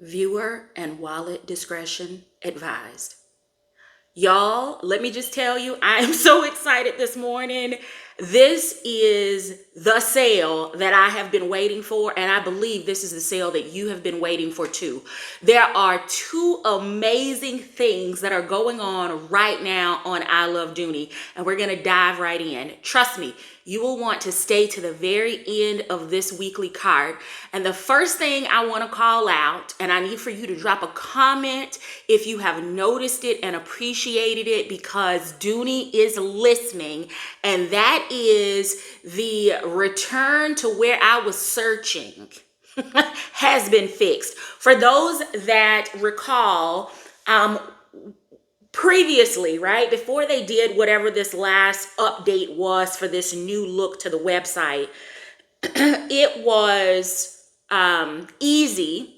Viewer and wallet discretion advised. Y'all, let me just tell you, I am so excited this morning. This is the sale that I have been waiting for, and I believe this is the sale that you have been waiting for too. There are two amazing things that are going on right now on I Love Dooney, and we're going to dive right in. Trust me, you will want to stay to the very end of this weekly card. And the first thing I want to call out, and I need for you to drop a comment if you have noticed it and appreciated it, because Dooney is listening, and that is the return to where I was searching has been fixed. For those that recall, previously, right before they did whatever this last update was for this new look to the website, it was easy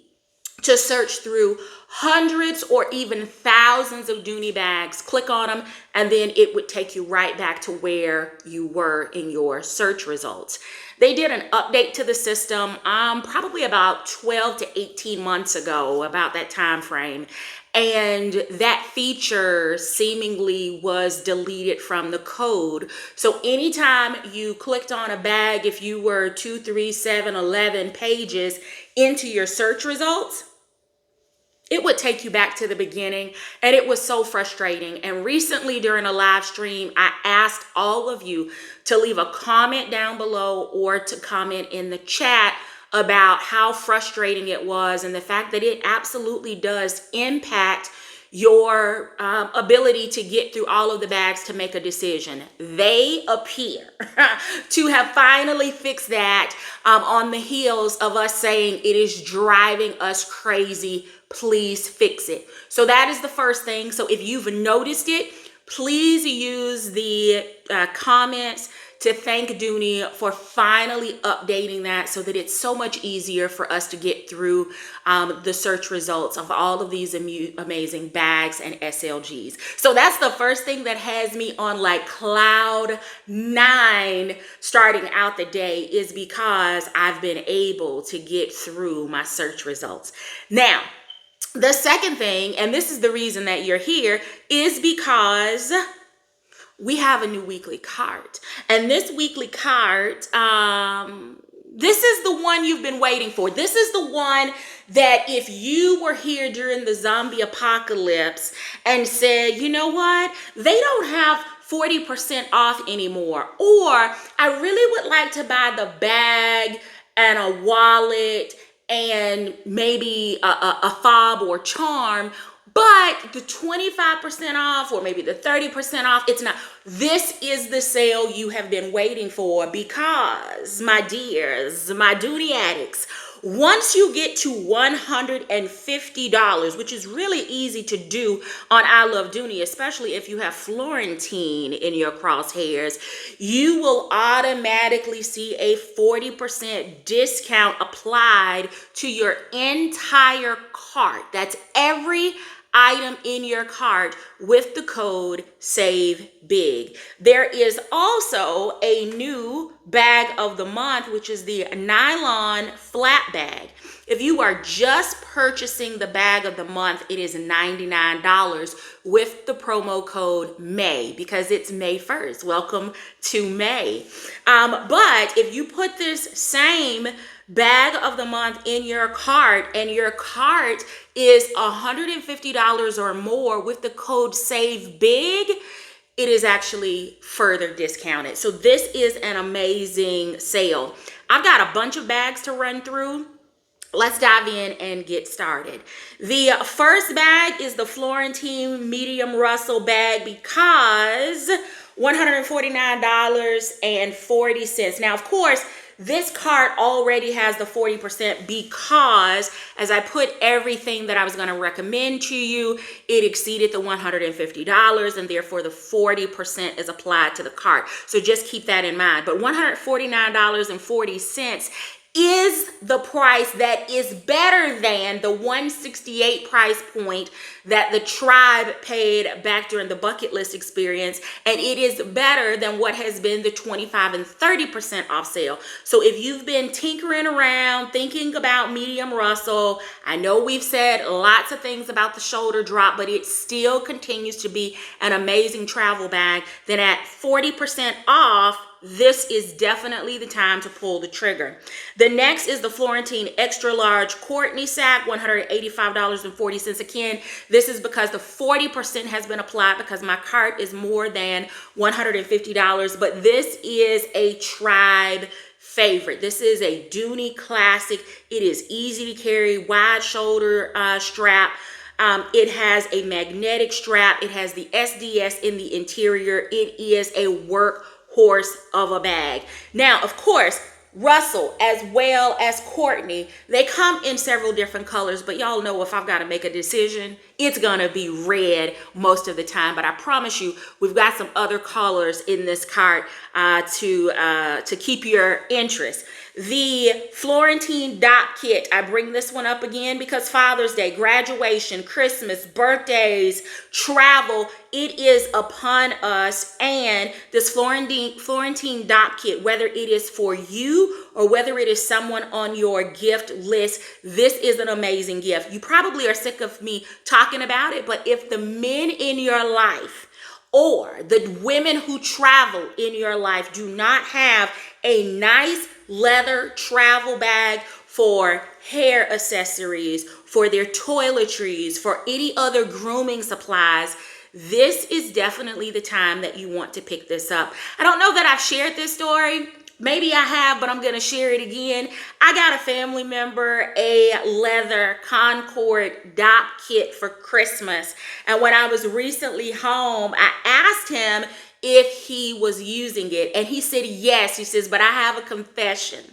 to search through hundreds or even thousands of Dooney bags, click on them, and then it would take you right back to where you were in your search results. They did an update to the system probably about 12 to 18 months ago, about that time frame. And that feature seemingly was deleted from the code. So anytime you clicked on a bag, if you were 2, 3, 7, 11 pages into your search results, it would take you back to the beginning, and it was so frustrating. And recently during a live stream, I asked all of you to leave a comment down below or to comment in the chat about how frustrating it was, and the fact that it absolutely does impact your ability to get through all of the bags to make a decision. They appear to have finally fixed that on the heels of us saying it is driving us crazy. Please fix it. So that is the first thing. So if you've noticed it, please use the comments to thank Dooney for finally updating that so that it's so much easier for us to get through the search results of all of these amazing bags and SLGs. So that's the first thing that has me on like cloud 9 starting out the day, is because I've been able to get through my search results. Now, the second thing, and this is the reason that you're here, is because we have a new weekly card. And this weekly card, this is the one you've been waiting for. This is the one that if you were here during the zombie apocalypse and said, you know what, they don't have 40% off anymore, or I really would like to buy the bag and a wallet and maybe a fob or charm, but the 25% off or maybe the 30% off, it's not. This is the sale you have been waiting for, because, my dears, my Dooney addicts, once you get to $150, which is really easy to do on I Love Dooney, especially if you have Florentine in your crosshairs, you will automatically see a 40% discount applied to your entire cart. That's every item in your cart with the code SAVEBIG. There is also a new bag of the month, which is the nylon flat bag. If you are just purchasing the bag of the month, it is $99 with the promo code MAY, because it's May 1st. Welcome to May. But if you put this same bag of the month in your cart, and your cart is $150 or more with the code SAVEBIG, it is actually further discounted. So this is an amazing sale. I've got a bunch of bags to run through. Let's dive in and get started. The first bag is the Florentine medium Russel bag, because $149.40. Now, of course, this cart already has the 40% because as I put everything that I was going to recommend to you, it exceeded the $150, and therefore the 40% is applied to the cart. So just keep that in mind. But $149.40 is the price that is better than the $168 price point that the tribe paid back during the bucket list experience, and it is better than what has been the 25 and 30% off sale. So if you've been tinkering around thinking about medium Russel, I know we've said lots of things about the shoulder drop, but it still continues to be an amazing travel bag, then at 40% off, this is definitely the time to pull the trigger. The next is the Florentine Extra Large Courtney Sac, $185.40. Again, this is because the 40% has been applied because my cart is more than $150, but this is a tribe favorite. This is a Dooney classic. It is easy to carry, wide shoulder strap. It has a magnetic strap. It has the SDS in the interior. It is a workhorse of a bag. Now, of course, Russel as well as Courtney, they come in several different colors, but y'all know if I've got to make a decision, it's gonna be red most of the time. But I promise you, we've got some other colors in this cart to keep your interest. The Florentine Dopp Kit, I bring this one up again because Father's Day, graduation, Christmas, birthdays, travel, it is upon us. And this Florentine Dopp Kit, whether it is for you or whether it is someone on your gift list, this is an amazing gift. You probably are sick of me talking about it, but if the men in your life or the women who travel in your life do not have a nice leather travel bag for hair accessories, for their toiletries, for any other grooming supplies, this is definitely the time that you want to pick this up. I don't know that I've shared this story. Maybe I have, but I'm going to share it again. I got a family member a leather Concord Dopp Kit for Christmas. And when I was recently home, I asked him if he was using it. And he said yes. He says, but I have a confession.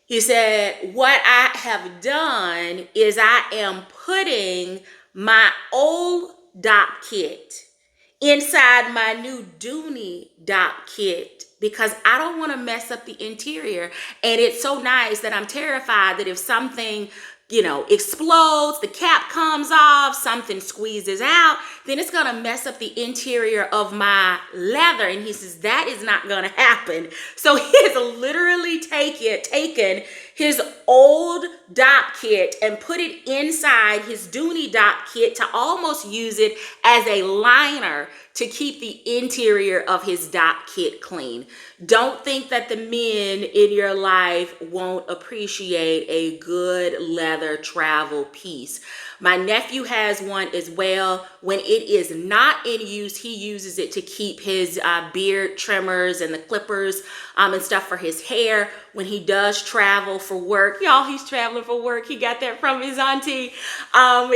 He said, what I have done is I am putting my old Dopp Kit inside my new Dooney Dopp Kit because I don't want to mess up the interior. And it's so nice that I'm terrified that if something, explodes, the cap comes off, something squeezes out, then it's going to mess up the interior of my leather. And he says, that is not going to happen. So he has literally taken his old Dopp Kit and put it inside his Dooney Dopp Kit to almost use it as a liner to keep the interior of his Dopp Kit clean. Don't think that the men in your life won't appreciate a good leather travel piece. My nephew has one as well. When it is not in use, he uses it to keep his beard trimmers and the clippers and stuff for his hair. When he does travel for work, y'all, he's traveling for work. He got that from his auntie.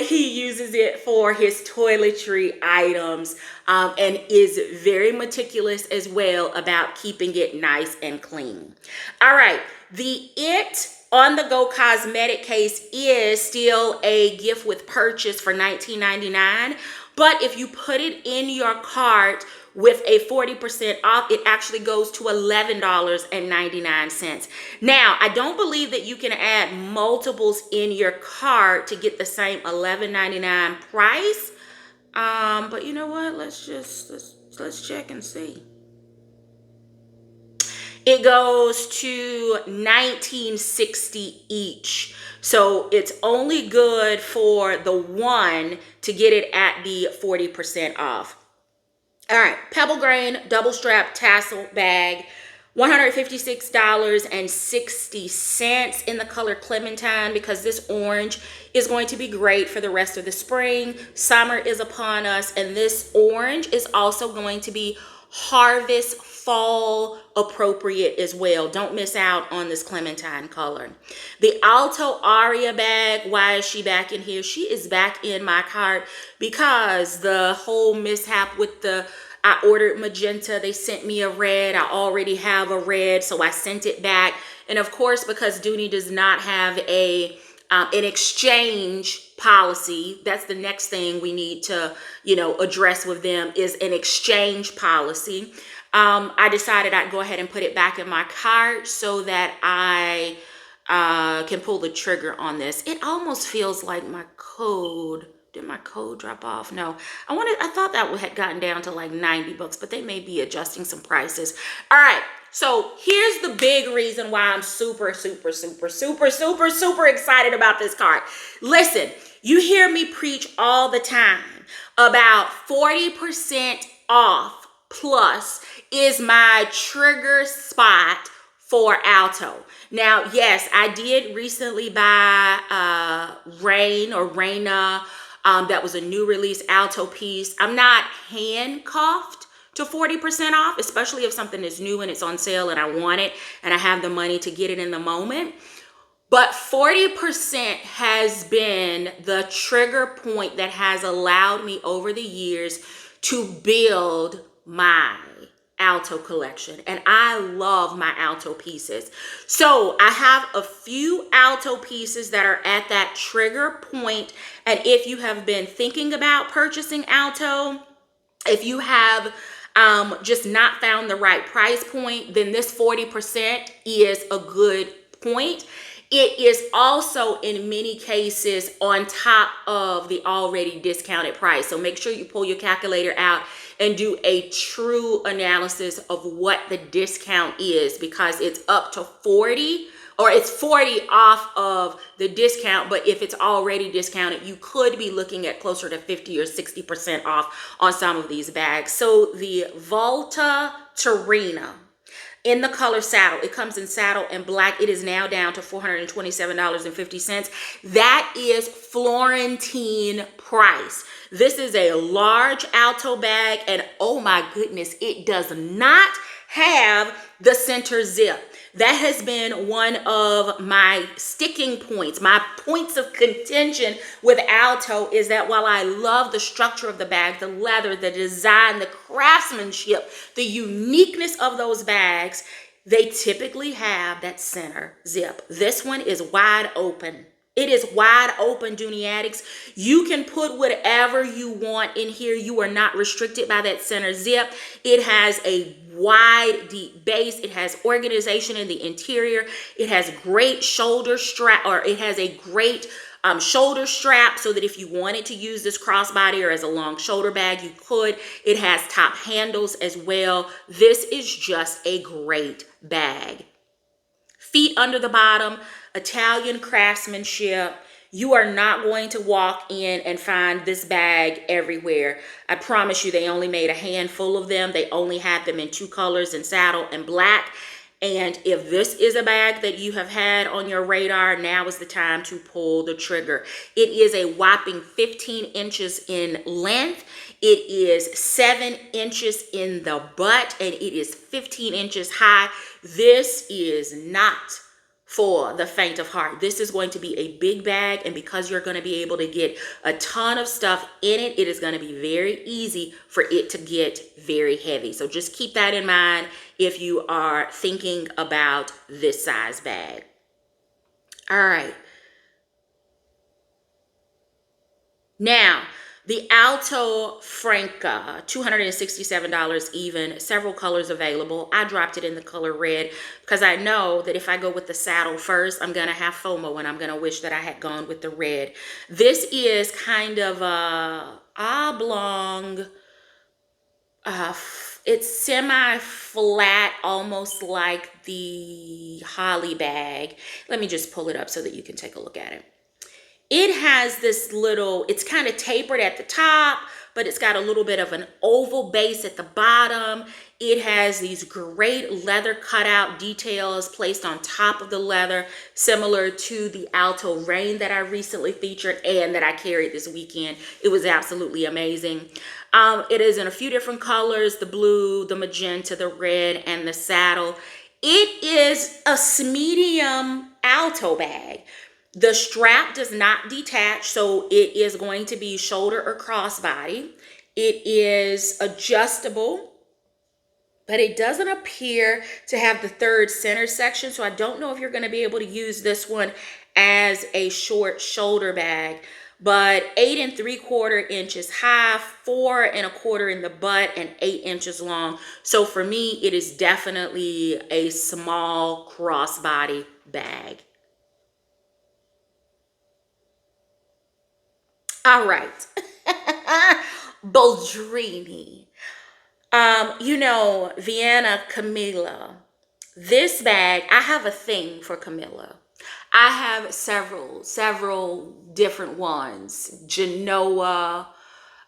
He uses it for his toiletry items and is very meticulous as well about keeping it nice and clean. All right, the It On The Go Cosmetic case is still a gift with purchase for $19.99, but if you put it in your cart with a 40% off, it actually goes to $11.99. Now, I don't believe that you can add multiples in your cart to get the same $11.99 price. But you know what? Let's check and see. It goes to $19.60 each. So it's only good for the one to get it at the 40% off. All right, Pebble Grain double strap tassel bag, $156.60 in the color Clementine, because this orange is going to be great for the rest of the spring. Summer is upon us, and this orange is also going to be harvest fall appropriate as well. Don't miss out on this Clementine color. The Alto Aria bag, why is she back in here? She is back in my cart because the whole mishap with I ordered magenta, they sent me a red. I already have a red, so I sent it back. And of course, because Dooney does not have an exchange policy, that's the next thing we need to, address with them is an exchange policy. I decided I'd go ahead and put it back in my cart so that I can pull the trigger on this. It almost feels like my code. Did my code drop off? No. I thought that had gotten down to like 90 bucks, but they may be adjusting some prices. All right. So here's the big reason why I'm super excited about this cart. Listen, you hear me preach all the time about 40% off plus is my trigger spot for Alto. Now, yes, I did recently buy Raina. That was a new release Alto piece. I'm not handcuffed to 40% off, especially if something is new and it's on sale and I want it and I have the money to get it in the moment. But 40% has been the trigger point that has allowed me over the years to build my Alto collection. And I love my Alto pieces. So I have a few Alto pieces that are at that trigger point. And if you have been thinking about purchasing Alto, if you have just not found the right price point, then this 40% is a good point. It is also in many cases on top of the already discounted price. So make sure you pull your calculator out and do a true analysis of what the discount is, because it's up to 40, or it's 40 off of the discount. But if it's already discounted, you could be looking at closer to 50 or 60% off on some of these bags. So the Volta Terina in the color saddle, it comes in saddle and black. It is now down to $427.50. That is Florentine price. This is a large Alto bag, and oh my goodness, it does not have the center zip. That has been one of my sticking points, my points of contention with Alto, is that while I love the structure of the bag, the leather, the design, the craftsmanship, the uniqueness of those bags, they typically have that center zip. This one is wide open. It is wide open, Dooney Addicts. You can put whatever you want in here. You are not restricted by that center zip. It has a wide, deep base. It has organization in the interior. It has great shoulder strap, or it has a great shoulder strap, so that if you wanted to use this crossbody or as a long shoulder bag, you could. It has top handles as well. This is just a great bag. Feet under the bottom, Italian craftsmanship. You are not going to walk in and find this bag everywhere. I promise you, they only made a handful of them. They only had them in two colors, in saddle and black. And if this is a bag that you have had on your radar, now is the time to pull the trigger. It is a whopping 15 inches in length. It is 7 inches in the butt, and it is 15 inches high. This is not for the faint of heart. This is going to be a big bag, and because you're going to be able to get a ton of stuff in it, it is going to be very easy for it to get very heavy. So just keep that in mind if you are thinking about this size bag. All right. Now, the Alto Franca, $267 even, several colors available. I dropped it in the color red because I know that if I go with the saddle first, I'm going to have FOMO and I'm going to wish that I had gone with the red. This is kind of a oblong, it's semi-flat, almost like the Holly bag. Let me just pull it up so that you can take a look at it. It has this little, it's kind of tapered at the top, but it's got a little bit of an oval base at the bottom. It has these great leather cutout details placed on top of the leather, similar to the Alto Rain that I recently featured and that I carried this weekend. It was absolutely amazing. It is in a few different colors, the blue, the magenta, the red, and the saddle. It is a medium Alto bag. The strap does not detach, so it is going to be shoulder or crossbody. It is adjustable, but it doesn't appear to have the third center section, so I don't know if you're going to be able to use this one as a short shoulder bag. but 8 3/4 inches high, 4 1/4 in the butt, and 8 inches long. So for me, it is definitely a small crossbody bag. All right. Boldrini. You know, Vienna, Camilla. This bag, I have a thing for Camilla. I have several different ones. Genoa.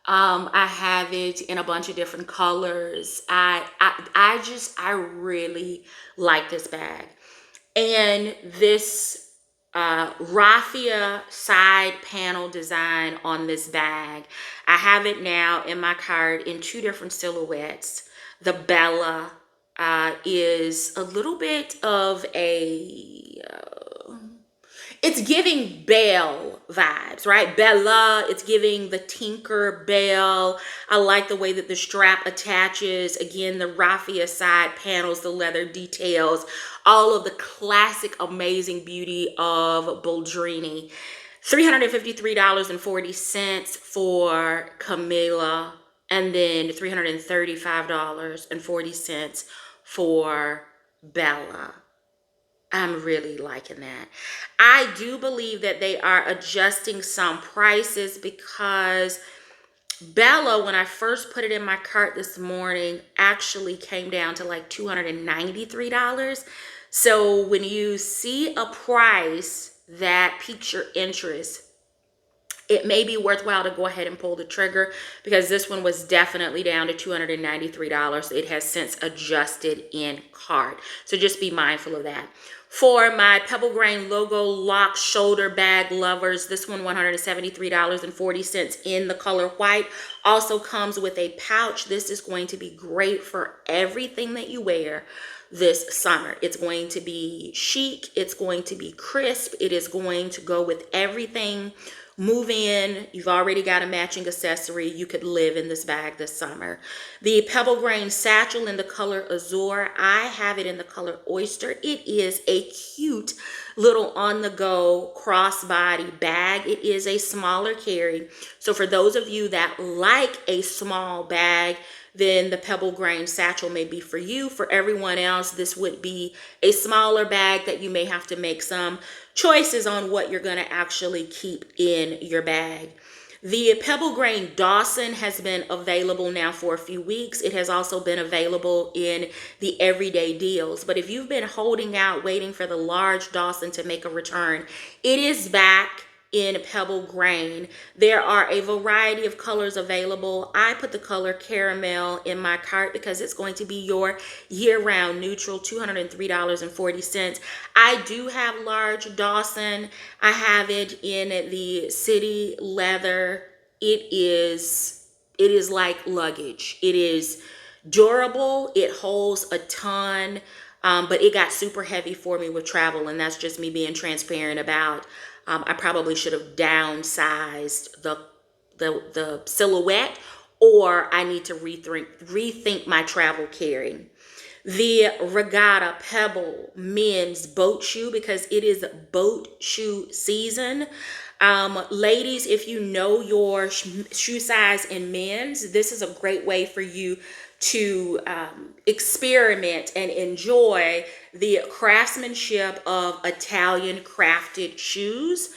I have it in a bunch of different colors. I really like this bag. And this raffia side panel design on this bag, I have it now in my cart in 2 different silhouettes. The Bella is a little bit of a it's giving Belle vibes, right? Bella, it's giving the Tinker Belle. I like the way that the strap attaches. Again, the raffia side panels, the leather details, all of the classic amazing beauty of Boldrini. $353.40 for Camilla, and then $335.40 for Bella. I'm really liking that. I do believe that they are adjusting some prices because Bella, when I first put it in my cart this morning, actually came down to like $293. So when you see a price that piques your interest, it may be worthwhile to go ahead and pull the trigger, because this one was definitely down to $293. It has since adjusted in cart. So just be mindful of that. For my Pebble Grain logo lock shoulder bag lovers, this one $173.40 in the color white. Also comes with a pouch. This is going to be great for everything that you wear this summer. It's going to be chic. It's going to be crisp. It is going to go with everything. Move in, you've already got a matching accessory. You could live in this bag this summer. The Pebble Grain satchel in the color Azure. I have it in the color Oyster. It is a cute little on-the-go crossbody bag. It is a smaller carry. So for those of you that like a small bag, then the Pebble Grain satchel may be for you. For everyone else, this would be a smaller bag that you may have to make some choices on what you're going to actually keep in your bag. The Pebble Grain Dawson has been available now for a few weeks. It has also been available in the everyday deals. But if you've been holding out, waiting for the large Dawson to make a return, it is back in Pebble Grain. There are a variety of colors available. I put the color caramel in my cart because it's going to be your year-round neutral, $203.40. I do have large Dawson. I have it in the city leather. It is like luggage. It is durable. It holds a ton, but it got super heavy for me with travel, and that's just me being transparent about I probably should have downsized the silhouette, or I need to rethink my travel carry. The Regatta Pebble men's boat shoe, because it is boat shoe season. Ladies, if you know your shoe size in men's, this is a great way for you to experiment and enjoy the craftsmanship of Italian crafted shoes.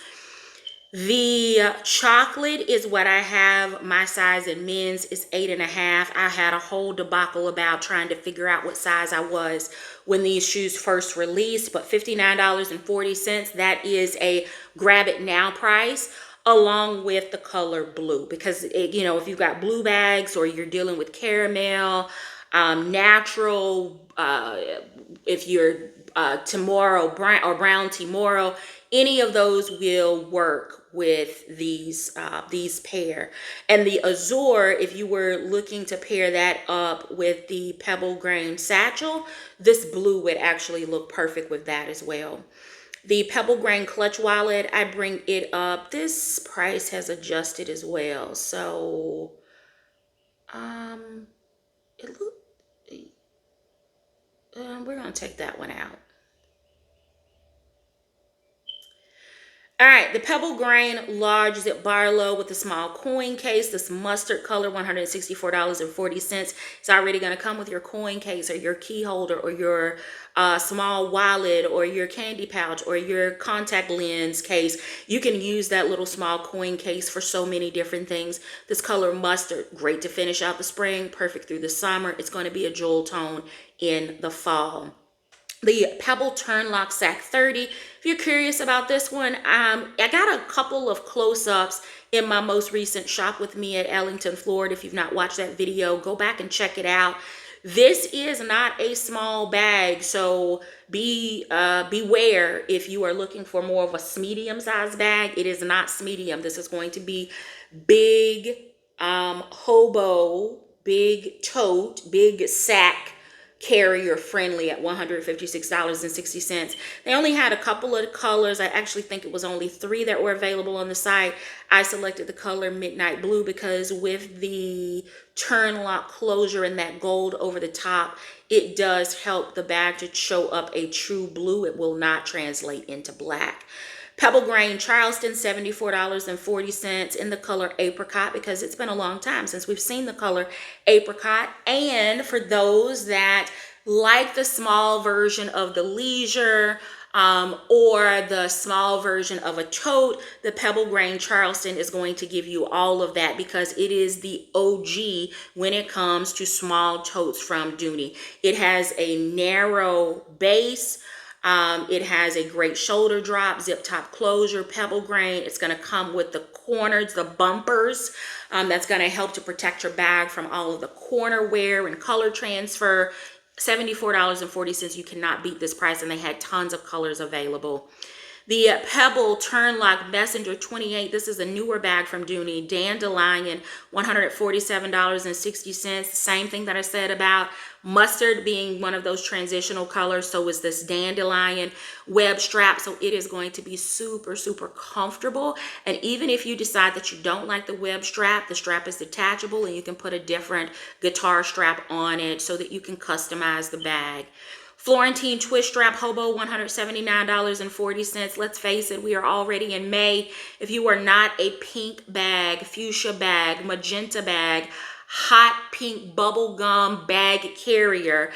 The chocolate is what I have. My size in men's is 8.5. I had a whole debacle about trying to figure out what size I was when these shoes first released, but $59.40, that is a grab it now price, along with the color blue, because you know, if you've got blue bags or you're dealing with caramel, natural, if you're tomorrow brown tomorrow, any of those will work with these pair. And the Azure, if you were looking to pair that up with the Pebble Grain satchel, this blue would actually look perfect with that as well. The Pebble Grain clutch wallet, I bring it up. This price has adjusted as well. So, we're gonna take that one out. All right, the Pebble Grain Large Zip Barlow with a small coin case. This mustard color, $164.40. It's already going to come with your coin case or your key holder or your small wallet or your candy pouch or your contact lens case. You can use that little small coin case for so many different things. This color mustard, great to finish out the spring, perfect through the summer. It's going to be a jewel tone in the fall. The Pebble Turnlock Sac 30. If you're curious about this one, I got a couple of close-ups in my most recent shop with me at Ellington, Florida. If you've not watched that video, go back and check it out. This is not a small bag, so beware if you are looking for more of a medium-sized bag. It is not medium. This is going to be big hobo, big tote, big sack carrier friendly at $156.60. They only had a couple of colors. I actually think it was only 3 that were available on the site. I selected the color Midnight Blue because with the turn lock closure and that gold over the top, it does help the bag to show up a true blue. It will not translate into black. Pebble Grain Charleston, $74.40 in the color Apricot because it's been a long time since we've seen the color Apricot. And for those that like the small version of the Leisure or the small version of a tote, the Pebble Grain Charleston is going to give you all of that because it is the OG when it comes to small totes from Dooney. It has a narrow base. It has a great shoulder drop, zip top closure, Pebble Grain. It's going to come with the corners, the bumpers. That's going to help to protect your bag from all of the corner wear and color transfer. $74.40. You cannot beat this price, and they had tons of colors available. The Pebble Turnlock Messenger 28. This is a newer bag from Dooney. Dandelion, $147.60. Same thing that I said about mustard being one of those transitional colors. So is this dandelion web strap. So it is going to be super, super comfortable. And even if you decide that you don't like the web strap, the strap is detachable and you can put a different guitar strap on it so that you can customize the bag. Florentine Twist Strap Hobo, $179.40. Let's face it, we are already in May. If you are not a pink bag, fuchsia bag, magenta bag, hot pink bubblegum bag carrier,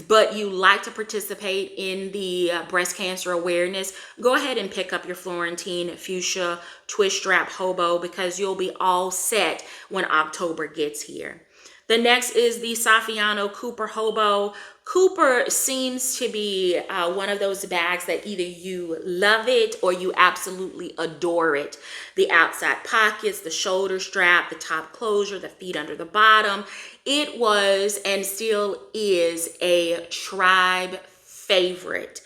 but you like to participate in the breast cancer awareness, go ahead and pick up your Florentine Fuchsia Twist Strap Hobo because you'll be all set when October gets here. The next is the Saffiano Cooper Hobo. Cooper seems to be one of those bags that either you love it or you absolutely adore it. The outside pockets, the shoulder strap, the top closure, the feet under the bottom. It was and still is a tribe favorite.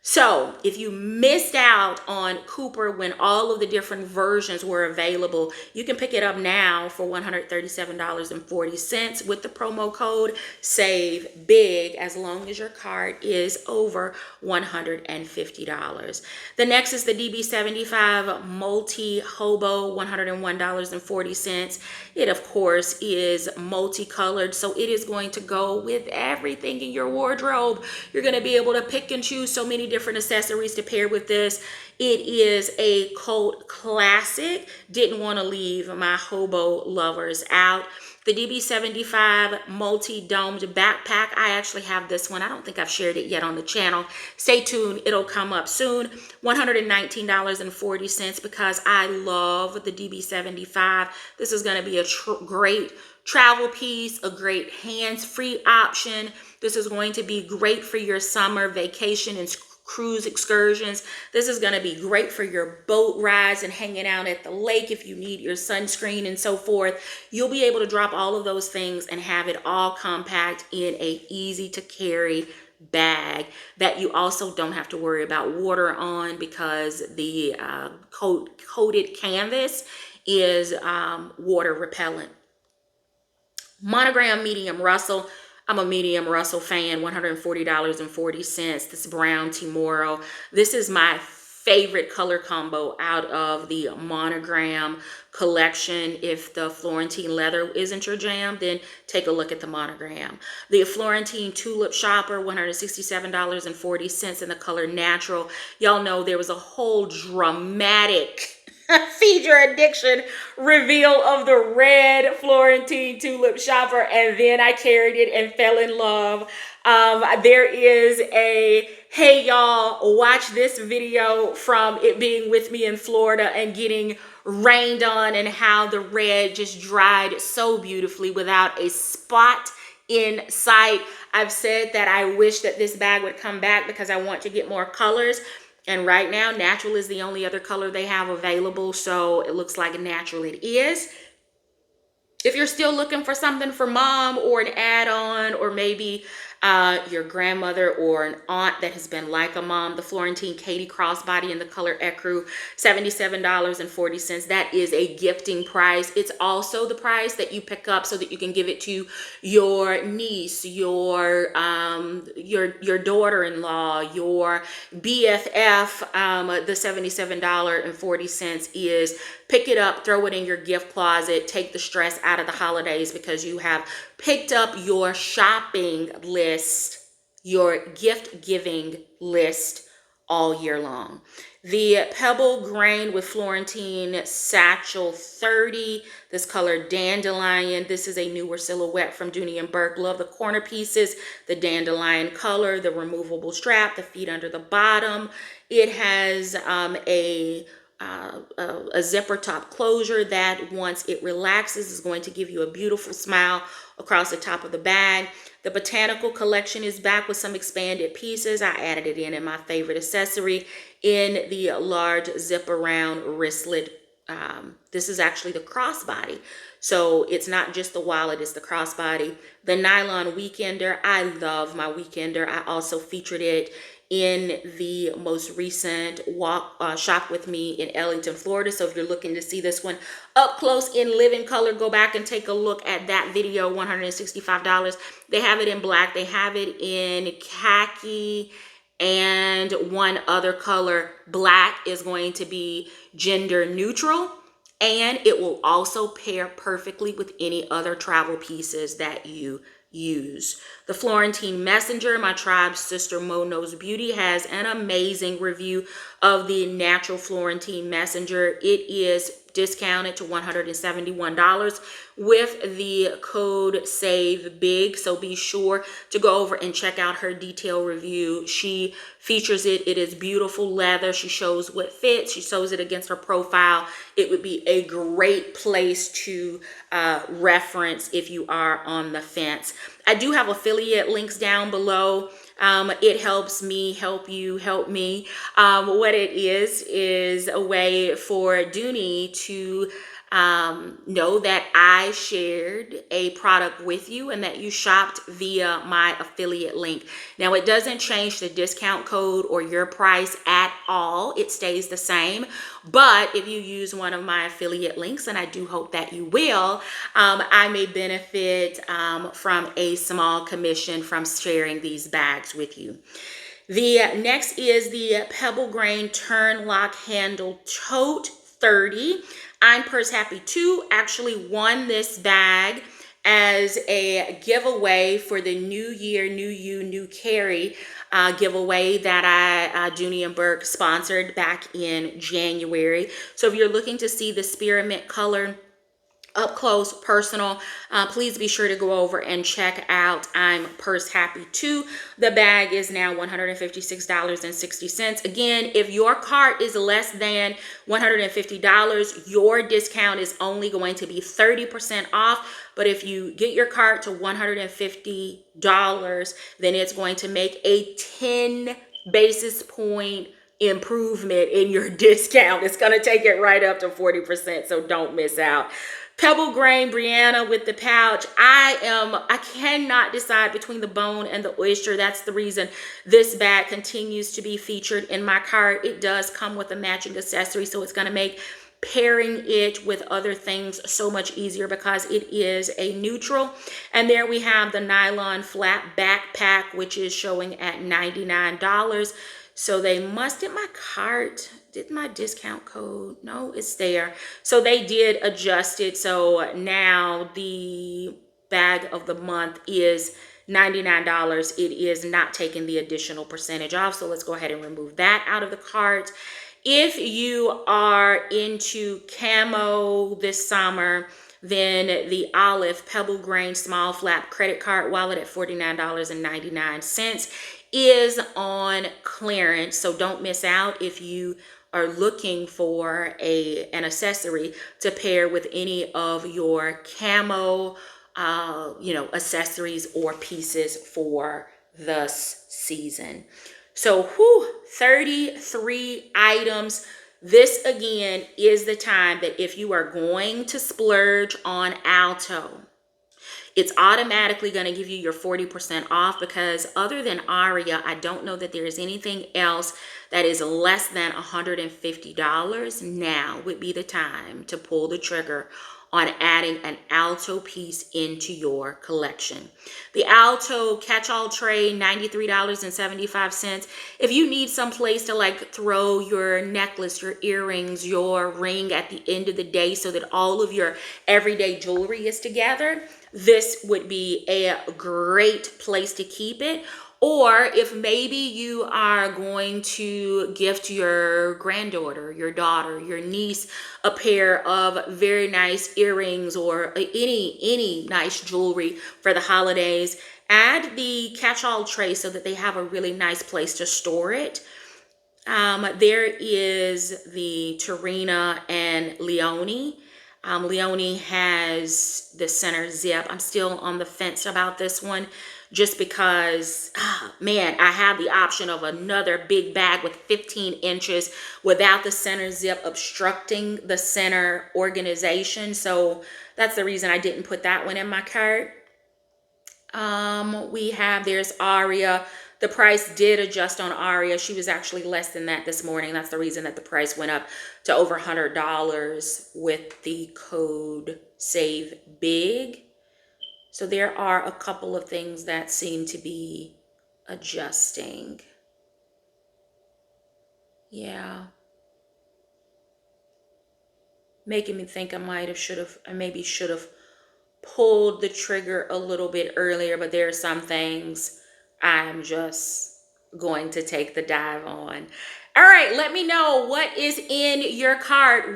So if you missed out on Cooper when all of the different versions were available, you can pick it up now for $137.40 with the promo code SAVE BIG as long as your card is over $150. The next is the DB75 Multi Hobo, $101.40. It of course is multicolored, so it is going to go with everything in your wardrobe. You're going to be able to pick and choose so many different accessories to pair with this. It is a cult classic. Didn't want to leave my hobo lovers out. The DB75 multi-domed backpack. I actually have this one. I don't think I've shared it yet on the channel. Stay tuned. It'll come up soon. $119.40 because I love the DB75. This is going to be a great travel piece, a great hands-free option. This is going to be great for your summer vacation and cruise excursions. This is going to be great for your boat rides and hanging out at the lake if you need your sunscreen and so forth. You'll be able to drop all of those things and have it all compact in a easy to carry bag that you also don't have to worry about water on because the coated canvas is water repellent. Monogram medium Russel. I'm a medium Russel fan, $140.40. This brown Timoro. This is my favorite color combo out of the Monogram collection. If the Florentine leather isn't your jam, then take a look at the Monogram. The Florentine Tulip Shopper, $167.40 in the color natural. Y'all know there was a whole dramatic Feed Your Addiction reveal of the red Florentine Tulip Shopper, and then I carried it and fell in love. There is a, hey y'all, watch this video from it being with me in Florida and getting rained on, and how the red just dried so beautifully without a spot in sight. I've said that I wish that this bag would come back because I want to get more colors. And right now, natural is the only other color they have available. So it looks like natural it is. If you're still looking for something for mom or an add-on, or maybe your grandmother or an aunt that has been like a mom, the Florentine Katie Crossbody in the color Ecru, $77.40. That is a gifting price. It's also the price that you pick up so that you can give it to your niece, your daughter-in-law, your BFF. The $77.40 is pick it up, throw it in your gift closet, take the stress out of the holidays because you have picked up your shopping list, your gift giving list all year long. The Pebble Grain with Florentine Satchel 30, this color Dandelion. This is a newer silhouette from Dooney & Bourke. Love the corner pieces, the dandelion color, the removable strap, the feet under the bottom. It has a zipper top closure that once it relaxes is going to give you a beautiful smile across the top of the bag. The Botanical collection is back with some expanded pieces. I added it in my favorite accessory in the large zip around wristlet. This is actually the crossbody. So it's not just the wallet, it's the crossbody. The Nylon Weekender. I love my Weekender. I also featured it in the most recent shop with me in Ellington, Florida. So if you're looking to see this one up close in living color, go back and take a look at that video. $165. They have it in black, they have it in khaki, and one other color. Black is going to be gender neutral, and it will also pair perfectly with any other travel pieces that you use. The Florentine Messenger, my tribe's sister Mo Knows Beauty, has an amazing review of the natural Florentine Messenger. It is discounted to $171 with the code SAVEBIG. So be sure to go over and check out her detailed review. She features it. It is beautiful leather. She shows what fits. She shows it against her profile. It would be a great place to reference if you are on the fence. I do have affiliate links down below. It helps me help you help me. What it is a way for Dooney to know that I shared a product with you and that you shopped via my affiliate link. Now, it doesn't change the discount code or your price at all. It stays the same. But if you use one of my affiliate links, and I do hope that you will, I may benefit from a small commission from sharing these bags with you. The next is the Pebble Grain Turnlock Handle Tote 30. I'm Purse Happy 2 actually won this bag as a giveaway for the New Year, New You, New Carry giveaway that Dooney & Bourke sponsored back in January. So if you're looking to see the spearmint color up close, personal, please be sure to go over and check out I'm Purse Happy 2. The bag is now $156.60. Again, if your cart is less than $150, your discount is only going to be 30% off. But if you get your cart to $150, then it's going to make a 10 basis point improvement in your discount. It's going to take it right up to 40%, so don't miss out. Pebble Grain Brianna with the pouch. I cannot decide between the bone and the oyster. That's the reason this bag continues to be featured in my cart. It does come with a matching accessory, so it's going to make pairing it with other things so much easier because it is a neutral. And there we have the nylon flat backpack, which is showing at $99. So they must, did my cart, did my discount code? No, it's there. So they did adjust it. So now the bag of the month is $99. It is not taking the additional percentage off. So let's go ahead and remove that out of the cart. If you are into camo this summer, then the Olive Pebble Grain Small Flap Credit Card Wallet at $49.99 is on clearance. So don't miss out if you are looking for an accessory to pair with any of your camo accessories or pieces for this season. So 33 items. This again is the time that if you are going to splurge on Alto, it's automatically going to give you your 40% off, because other than Aria, I don't know that there is anything else that is less than $150. Now would be the time to pull the trigger on adding an Alto piece into your collection. The Alto catch-all tray, $93.75. If you need some place to like throw your necklace, your earrings, your ring at the end of the day so that all of your everyday jewelry is together, this would be a great place to keep it. Or if maybe you are going to gift your granddaughter, your daughter, your niece a pair of very nice earrings or any nice jewelry for the holidays, add the catch-all tray so that they have a really nice place to store it. There is the Terina and Leone. Leone has the center zip. I'm still on the fence about this one, just because, man, I have the option of another big bag with 15 inches without the center zip obstructing the center organization. So that's the reason I didn't put that one in my cart. There's Aria. The price did adjust on Aria. She was actually less than that this morning. That's the reason that the price went up to over $100 with the code Save Big. So there are a couple of things that seem to be adjusting. Yeah. Making me think I maybe should have pulled the trigger a little bit earlier, but there are some things I'm just going to take the dive on. All right, let me know what is in your cart.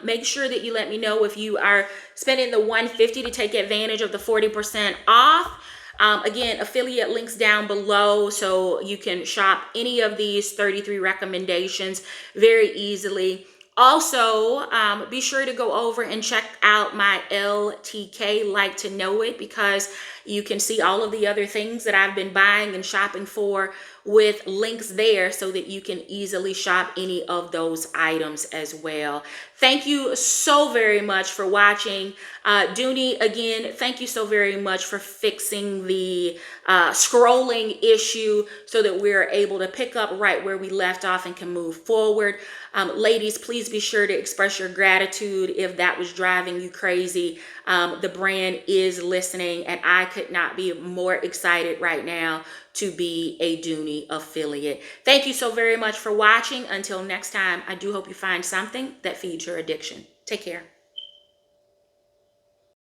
Make sure that you let me know if you are spending the $150 to take advantage of the 40% off. Again, affiliate links down below, so you can shop any of these 33 recommendations very easily. Also, be sure to go over and check out my LTK Like to Know It, because you can see all of the other things that I've been buying and shopping for with links there, so that you can easily shop any of those items as well. Thank you so very much for watching. Dooney, again, thank you so very much for fixing the scrolling issue so that we're able to pick up right where we left off and can move forward. Ladies, please be sure to express your gratitude if that was driving you crazy. The brand is listening, and I could not be more excited right now to be a Dooney affiliate. Thank you so very much for watching. Until next time, I do hope you find something that feeds your addiction. Take care.